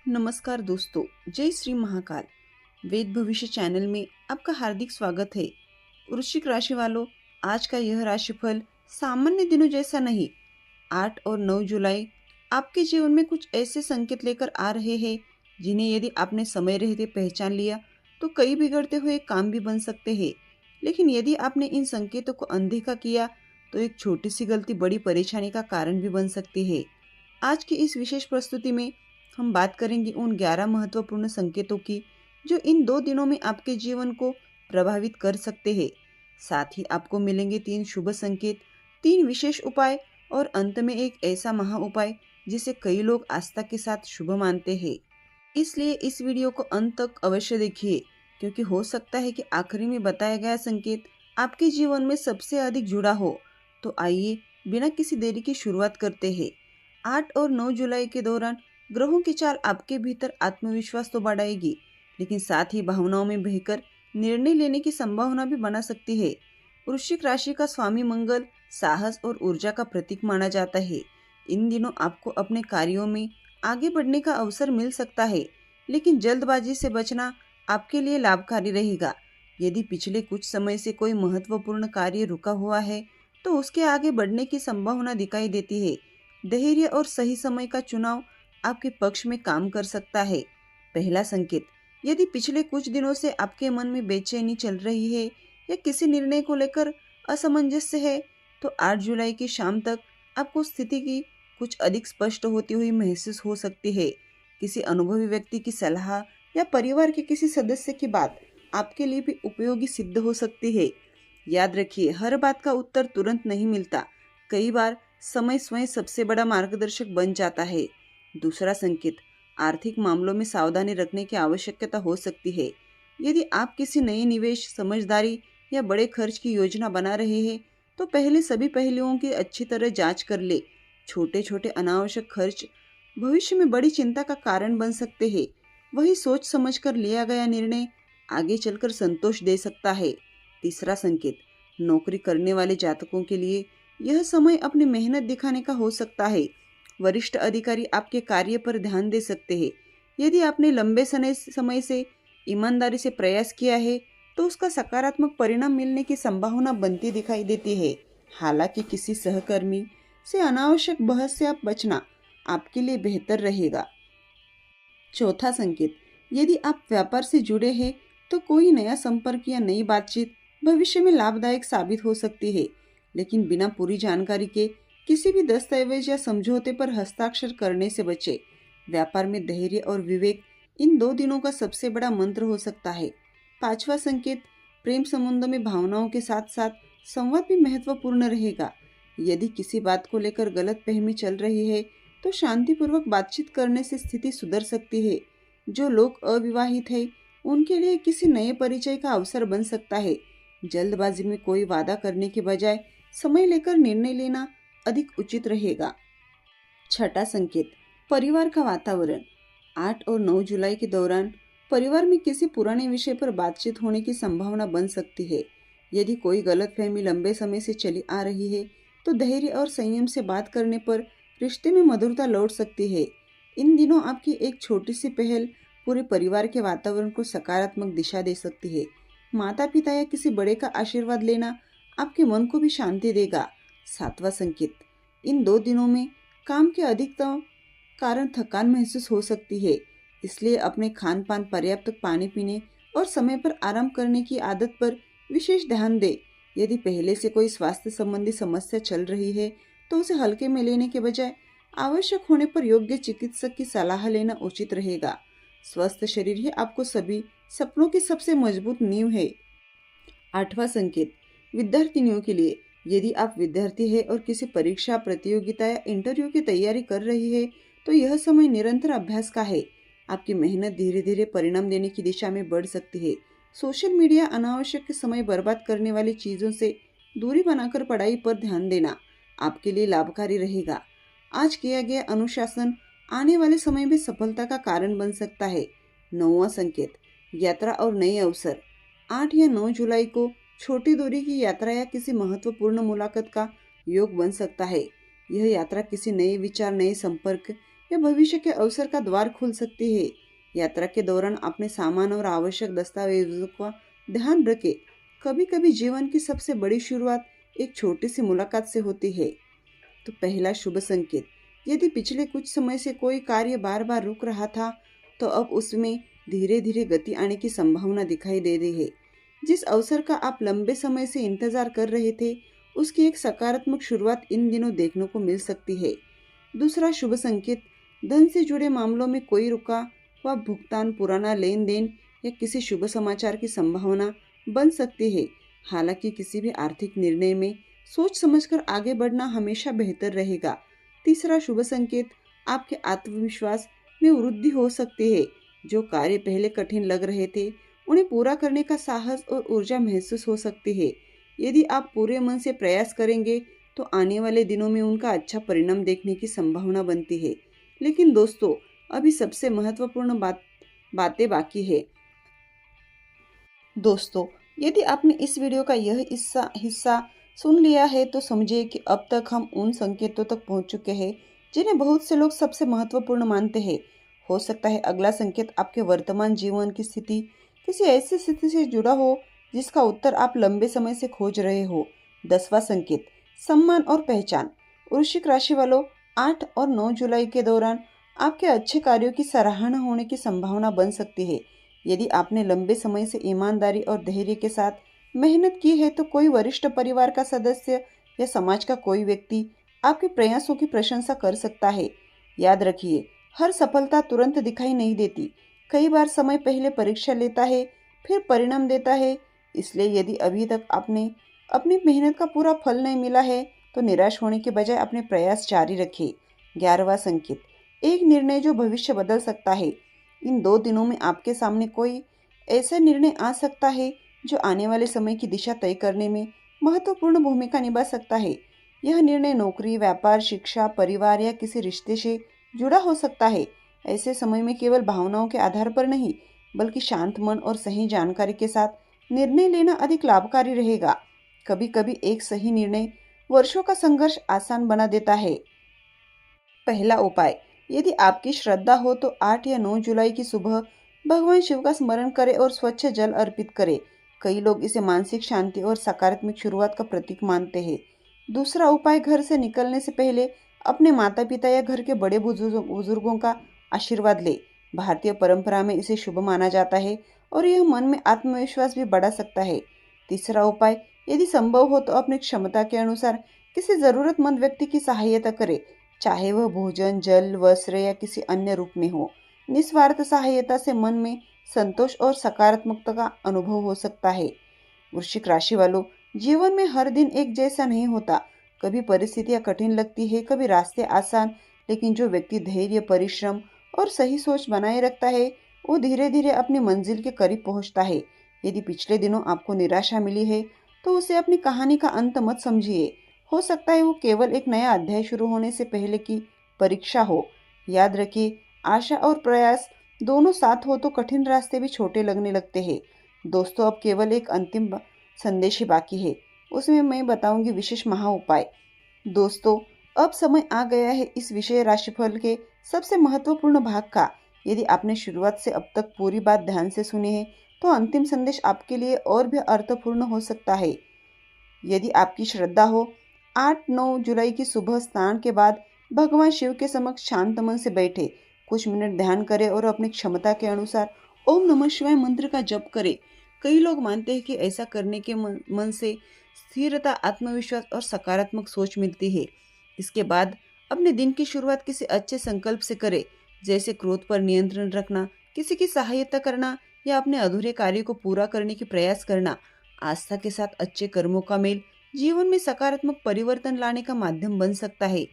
नमस्कार दोस्तों, जय श्री महाकाल। वेद भविष्य चैनल में आपका हार्दिक स्वागत है। वृश्चिक राशि वालों, आज का यह राशिफल सामान्य दिनों जैसा नहीं। 8 और 9 जुलाई आपके जीवन में कुछ ऐसे संकेत लेकर आ रहे हैं जिन्हें यदि आपने समय रहते पहचान लिया तो कई बिगड़ते हुए काम भी बन सकते हैं। लेकिन यदि आपने इन संकेतों को अनदेखा किया तो एक छोटी सी गलती बड़ी परेशानी का कारण भी बन सकती है। आज की इस विशेष प्रस्तुति में हम बात करेंगे उन 11 महत्वपूर्ण संकेतों की जो इन 2 दिनों में आपके जीवन को प्रभावित कर सकते हैं। साथ ही आपको मिलेंगे 3 शुभ संकेत, 3 विशेष उपाय और अंत में एक ऐसा महा उपाय जिसे कई लोग आस्था के साथ शुभ मानते हैं। इसलिए इस वीडियो को अंत तक अवश्य देखिए, क्योंकि हो सकता है कि आखिरी में बताया गया संकेत आपके जीवन में सबसे अधिक जुड़ा हो। तो आइए बिना किसी देरी की शुरुआत करते हैं। 8 और 9 जुलाई के दौरान ग्रहों की चाल आपके भीतर आत्मविश्वास तो बढ़ाएगी, लेकिन साथ ही भावनाओं में बहकर निर्णय लेने की संभावना भी बना सकती है। वृश्चिक राशि का स्वामी मंगल साहस और ऊर्जा का प्रतीक माना जाता है। इन दिनों आपको अपने कार्यों में आगे बढ़ने का अवसर मिल सकता है, लेकिन जल्दबाजी से बचना आपके लिए लाभकारी रहेगा। यदि पिछले कुछ समय से कोई महत्वपूर्ण कार्य रुका हुआ है तो उसके आगे बढ़ने की संभावना दिखाई देती है। धैर्य और सही समय का चुनाव आपके पक्ष में काम कर सकता है। पहला संकेत, यदि पिछले कुछ दिनों से आपके मन में बेचैनी चल रही है या किसी निर्णय को लेकर असमंजस्य है तो 8 जुलाई की शाम तक आपको स्थिति की कुछ अधिक स्पष्ट होती हुई महसूस हो सकती है। किसी अनुभवी व्यक्ति की सलाह या परिवार के किसी सदस्य की बात आपके लिए भी उपयोगी सिद्ध हो सकती है। याद रखिए, हर बात का उत्तर तुरंत नहीं मिलता। कई बार समय स्वयं सबसे बड़ा मार्गदर्शक बन जाता है। दूसरा संकेत, आर्थिक मामलों में सावधानी रखने की आवश्यकता हो सकती है। यदि आप किसी नए निवेश, समझदारी या बड़े खर्च की योजना बना रहे हैं तो पहले सभी पहलुओं की अच्छी तरह जांच कर ले। छोटे छोटे अनावश्यक खर्च भविष्य में बड़ी चिंता का कारण बन सकते हैं। वही सोच समझकर लिया गया निर्णय आगे चलकर संतोष दे सकता है। तीसरा संकेत, नौकरी करने वाले जातकों के लिए यह समय अपनी मेहनत दिखाने का हो सकता है। वरिष्ठ अधिकारी आपके कार्य पर ध्यान दे सकते हैं। यदि आपने लंबे समय से ईमानदारी से प्रयास किया है तो उसका सकारात्मक परिणाम मिलने की संभावना बनती दिखाई देती है। हालांकि किसी सहकर्मी से अनावश्यक बहस से आप बचना आपके लिए बेहतर रहेगा। चौथा संकेत, यदि आप व्यापार से जुड़े हैं तो कोई नया संपर्क या नई बातचीत भविष्य में लाभदायक साबित हो सकती है, लेकिन बिना पूरी जानकारी के किसी भी दस्तावेज या समझौते पर हस्ताक्षर करने से बचे। व्यापार में धैर्य और विवेक इन 2 दिनों का सबसे बड़ा मंत्र हो सकता है। पांचवा संकेत, प्रेम संबंधों में भावनाओं के साथ साथ संवाद भी महत्वपूर्ण रहेगा। यदि किसी बात को लेकर गलतफहमी चल रही है तो शांतिपूर्वक बातचीत करने से स्थिति सुधर सकती है। जो लोग अविवाहित हैं उनके लिए किसी नए परिचय का अवसर बन सकता है। जल्दबाजी में कोई वादा करने के बजाय समय लेकर निर्णय लेना अधिक उचित रहेगा। छठा संकेत, परिवार का वातावरण। 8 और 9 जुलाई के दौरान परिवार में किसी पुराने विषय पर बातचीत होने की संभावना बन सकती है। यदि कोई गलतफहमी लंबे समय से चली आ रही है तो धैर्य और संयम से बात करने पर रिश्ते में मधुरता लौट सकती है। इन दिनों आपकी एक छोटी सी पहल पूरे परिवार के वातावरण को सकारात्मक दिशा दे सकती है। माता पिता या किसी बड़े का आशीर्वाद लेना आपके मन को भी शांति देगा। सातवां संकेत, इन 2 दिनों में काम के अधिकतम कारण थकान महसूस हो सकती है, इसलिए अपने खान पान, पर्याप्त पानी पीने और समय पर आराम करने की आदत पर विशेष ध्यान दें। यदि पहले से कोई स्वास्थ्य संबंधी समस्या चल रही है तो उसे हल्के में लेने के बजाय आवश्यक होने पर योग्य चिकित्सक की सलाह लेना उचित रहेगा। स्वस्थ शरीर ही आपको सभी सपनों की सबसे मजबूत नींव है। आठवां संकेत, विद्यार्थिनियों के लिए। यदि आप विद्यार्थी हैं और किसी परीक्षा, प्रतियोगिता या इंटरव्यू की तैयारी कर रही है तो यह समय निरंतर अभ्यास का है। आपकी मेहनत धीरे धीरे परिणाम देने की दिशा में बढ़ सकती है। सोशल मीडिया, अनावश्यक समय बर्बाद करने वाली चीज़ों से दूरी बनाकर पढ़ाई पर ध्यान देना आपके लिए लाभकारी रहेगा। आज किया गया अनुशासन आने वाले समय में सफलता का कारण बन सकता है। नौवां संकेत, यात्रा और नए अवसर। 8 या 9 जुलाई को छोटी दूरी की यात्रा या किसी महत्वपूर्ण मुलाकात का योग बन सकता है। यह यात्रा किसी नए विचार, नए संपर्क या भविष्य के अवसर का द्वार खुल सकती है। यात्रा के दौरान अपने सामान और आवश्यक दस्तावेजों का ध्यान रखें। कभी कभी जीवन की सबसे बड़ी शुरुआत एक छोटी सी मुलाकात से होती है। तो पहला शुभ संकेत, यदि पिछले कुछ समय से कोई कार्य बार बार रुक रहा था, तो अब उसमें धीरे धीरे गति आने की संभावना दिखाई दे रही है। जिस अवसर का आप लंबे समय से इंतजार कर रहे थे, उसकी एक सकारात्मक शुरुआत इन दिनों देखने को मिल सकती है। दूसरा शुभ संकेत, धन से जुड़े मामलों में कोई रुका हुआ भुगतान, पुराना लेन देन या किसी शुभ समाचार की संभावना बन सकती है। हालांकि किसी भी आर्थिक निर्णय में सोच समझकर आगे बढ़ना हमेशा बेहतर रहेगा। तीसरा शुभ संकेत, आपके आत्मविश्वास में वृद्धि हो सकती है। जो कार्य पहले कठिन लग रहे थे, उन्हें पूरा करने का साहस और ऊर्जा महसूस हो सकती है। यदि आप पूरे मन से प्रयास करेंगे तो आने वाले दिनों में उनका अच्छा परिणाम देखने की संभावना बनती है। लेकिन दोस्तों, अभी सबसे महत्वपूर्ण बातें बाकी है। दोस्तों, यदि आपने इस वीडियो का यह हिस्सा सुन लिया है, तो समझिए कि अब तक हम उन संकेतों तक पहुंच चुके हैं जिन्हें बहुत से लोग सबसे महत्वपूर्ण मानते हैं। हो सकता है अगला संकेत आपके वर्तमान जीवन की स्थिति, किसी ऐसी स्थिति से जुड़ा हो जिसका उत्तर आप लंबे समय से खोज रहे हो। 10वां संकेत, सम्मान और पहचान। वृश्चिक राशि वालों, 8 और 9 जुलाई के दौरान आपके अच्छे कार्यों की सराहना होने की संभावना बन सकती है। यदि आपने लंबे समय से ईमानदारी और धैर्य के साथ मेहनत की है, तो कोई वरिष्ठ परिवार का सदस्य या समाज का कोई व्यक्ति आपके प्रयासों की प्रशंसा कर सकता है। याद रखिए, हर सफलता तुरंत दिखाई नहीं देती। कई बार समय पहले परीक्षा लेता है, फिर परिणाम देता है। इसलिए यदि अभी तक आपने अपनी मेहनत का पूरा फल नहीं मिला है, तो निराश होने के बजाय अपने प्रयास जारी रखें। 11वां संकेत, एक निर्णय जो भविष्य बदल सकता है। इन 2 दिनों में आपके सामने कोई ऐसा निर्णय आ सकता है जो आने वाले समय की दिशा तय करने में महत्वपूर्ण भूमिका निभा सकता है। यह निर्णय नौकरी, व्यापार, शिक्षा, परिवार या किसी रिश्ते से जुड़ा हो सकता है। ऐसे समय में केवल भावनाओं के आधार पर नहीं, बल्कि शांत मन और सही जानकारी के साथ निर्णय लेना अधिक लाभकारी रहेगा। कभी कभी एक सही निर्णय वर्षों का संघर्ष आसान बना देता है। पहला उपाय, यदि आपकी श्रद्धा हो तो 8 या 9 जुलाई की सुबह भगवान शिव का स्मरण करें और स्वच्छ जल अर्पित करें। कई लोग इसे मानसिक शांति और सकारात्मक शुरुआत का प्रतीक मानते हैं। दूसरा उपाय, घर से निकलने से पहले अपने माता पिता या घर के बड़े बुजुर्गों का आशीर्वाद ले। भारतीय परंपरा में इसे शुभ माना जाता है और यह मन में आत्मविश्वास भी बढ़ा सकता है। तीसरा उपाय, यदि संभव हो तो अपनी क्षमता के अनुसार किसी जरूरतमंद व्यक्ति की सहायता करें, चाहे वह भोजन, जल, वस्त्र या किसी अन्य रूप में हो। निस्वार्थ सहायता से मन में संतोष और सकारात्मकता का अनुभव हो सकता है। वृश्चिक राशि वालों, जीवन में हर दिन एक जैसा नहीं होता। कभी परिस्थितियां कठिन लगती है, कभी रास्ते आसान। लेकिन जो व्यक्ति धैर्य, परिश्रम और सही सोच बनाए रखता है, वो धीरे धीरे अपनी मंजिल के करीब पहुंचता है। यदि पिछले दिनों आपको निराशा मिली है, तो उसे अपनी कहानी का अंत मत समझिए। हो सकता है वो केवल एक नया अध्याय शुरू होने से पहले की परीक्षा हो। याद रखिए, आशा और प्रयास दोनों साथ हो तो कठिन रास्ते भी छोटे लगने लगते हैं। दोस्तों, अब केवल एक अंतिम संदेश ही बाकी है। उसमें मैं बताऊंगी विशेष महा उपाय। दोस्तों, अब समय आ गया है इस विषय राशिफल के सबसे महत्वपूर्ण भाग का। यदि आपने शुरुआत से अब तक पूरी बात ध्यान से सुनी है, तो अंतिम संदेश आपके लिए और भी अर्थपूर्ण हो सकता है। यदि आपकी श्रद्धा हो, 8-9 जुलाई की सुबह स्नान के बाद भगवान शिव के समक्ष शांत मन से बैठे, कुछ मिनट ध्यान करें और अपनी क्षमता के अनुसार ओम नमः शिवाय मंत्र का जप करें। कई लोग मानते हैं कि ऐसा करने के मन से स्थिरता, आत्मविश्वास और सकारात्मक सोच मिलती है। इसके बाद अपने दिन की शुरुआत किसी अच्छे संकल्प से करें, जैसे क्रोध पर नियंत्रण रखना, किसी की सहायता करना या अपने अधूरे कार्य को पूरा करने की प्रयास करना। आस्था के साथ अच्छे कर्मों का मेल जीवन में सकारात्मक परिवर्तन लाने का माध्यम बन सकता है।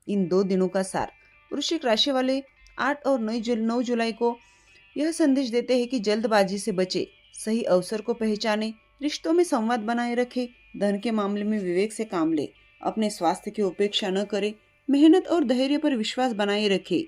इन 2 दिनों का सार, वृश्चिक राशि वाले 8 और 9 जुलाई को यह संदेश देते हैं कि जल्दबाजी से बचे, सही अवसर को पहचाने, रिश्तों में संवाद बनाए रखे, धन के मामले में विवेक से काम ले, अपने स्वास्थ्य की उपेक्षा न करे, मेहनत और धैर्य पर विश्वास बनाए रखे।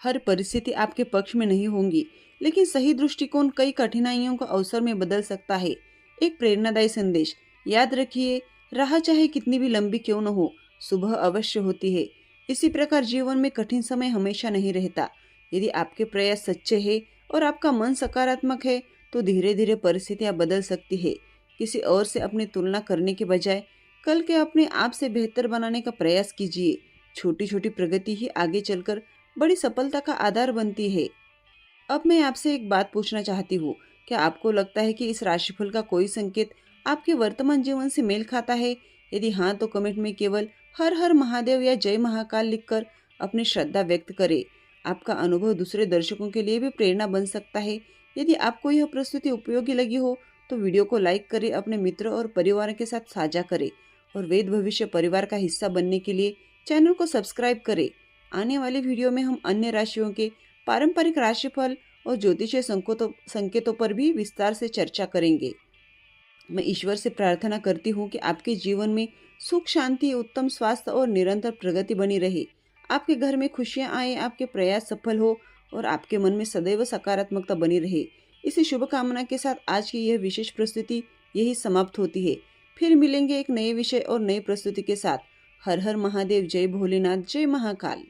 हर परिस्थिति आपके पक्ष में नहीं होंगी, लेकिन सही दृष्टिकोण कई कठिनाइयों को अवसर में बदल सकता है। एक प्रेरणादायी संदेश, याद रखिए, राह चाहे कितनी भी लंबी क्यों न हो, सुबह अवश्य होती है। इसी प्रकार जीवन में कठिन समय हमेशा नहीं रहता। यदि आपके प्रयास सच्चे हैं और आपका मन सकारात्मक है तो धीरे धीरे परिस्थितियां बदल सकती है। किसी और से अपनी तुलना करने के बजाय कल के अपने आप से बेहतर बनाने का प्रयास कीजिए। छोटी छोटी प्रगति ही आगे चलकर बड़ी सफलता का आधार बनती है। अब मैं आपसे एक बात पूछना चाहती हूँ, क्या आपको लगता है कि इस राशिफल का कोई संकेत आपके वर्तमान जीवन से मेल खाता है? यदि हाँ तो कमेंट में केवल हर हर महादेव या जय महाकाल लिखकर अपनी श्रद्धा व्यक्त करें। आपका अनुभव दूसरे दर्शकों के लिए भी प्रेरणा बन सकता है। यदि आपको यह प्रस्तुति उपयोगी लगी हो तो वीडियो को लाइक करें, अपने मित्रों और परिवार के साथ साझा करें और वेद भविष्य परिवार का हिस्सा बनने के लिए चैनल को सब्सक्राइब करें। आने वाले वीडियो में हम अन्य राशियों के पारंपरिक राशिफल और ज्योतिषीय संकेतों पर भी विस्तार से चर्चा करेंगे। मैं ईश्वर से प्रार्थना करती हूँ कि आपके जीवन में सुख, शांति, उत्तम स्वास्थ्य और निरंतर प्रगति बनी रहे। आपके घर में खुशियाँ आए, आपके प्रयास सफल हो और आपके मन में सदैव सकारात्मकता बनी रहे। इसी शुभकामना के साथ आज की यह विशेष प्रस्तुति यही समाप्त होती है। फिर मिलेंगे एक नए विषय और नई प्रस्तुति के साथ। हर हर महादेव, जय भोलेनाथ, जय महाकाल।